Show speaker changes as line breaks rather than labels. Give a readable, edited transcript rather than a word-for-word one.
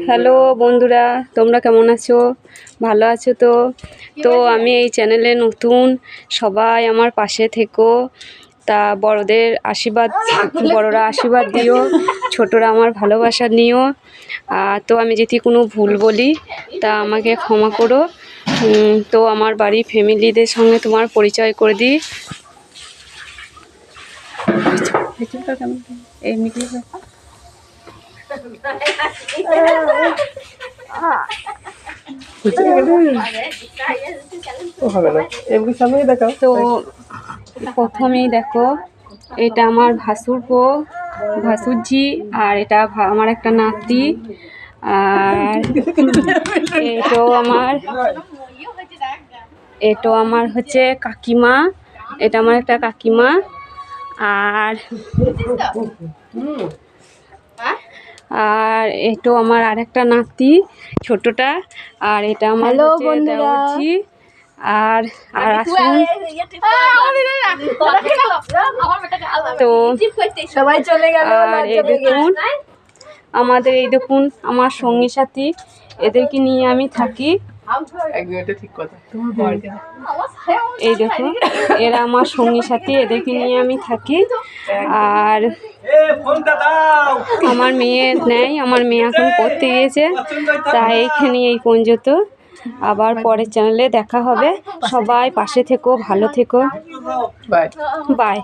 Hello বন্ধুরা, তোমরা কেমন আছো? ভালো আছো তো? তো আমি এই চ্যানেলে নতুন, সবাই আমার পাশে থেকো। তা বড়রা আশীর্বাদ দিও, ছোটরা আমার ভালোবাসা নিও। তো আমি যদি কোনো ভুল বলি তা আমাকে ক্ষমা করো। তো আমার বাড়ি ফ্যামিলিদের সঙ্গে তোমার পরিচয় করে দিই। তো প্রথমেই দেখো, এটা আমার ভাসুরজি, আর এটা আমার একটা নাতি, আর এটো আমার হচ্ছে কাকিমা, এটা আমার একটা কাকিমা, আর এটো আমার আরেকটা নাতি ছোটটা, আর এটা আমার দেওরজি। আর আসুন, তো সবাই চলে গেল। আর এই দেখুন আমাদের, এই দেখুন আমার সঙ্গী সাথী, এদেরকে নিয়ে আমি থাকি। এই দেখুন এরা আমার সঙ্গী সাথী, এদেরকে নিয়ে আমি থাকি। আর আমার মেয়ে নেই, আমার মেয়ে এখন পড়তে গিয়েছে। তাই এইখানে এই পর্যন্ত, আবার পরের চ্যানেলে দেখা হবে। সবাই পাশে থেকো, ভালো থেকো, বাই।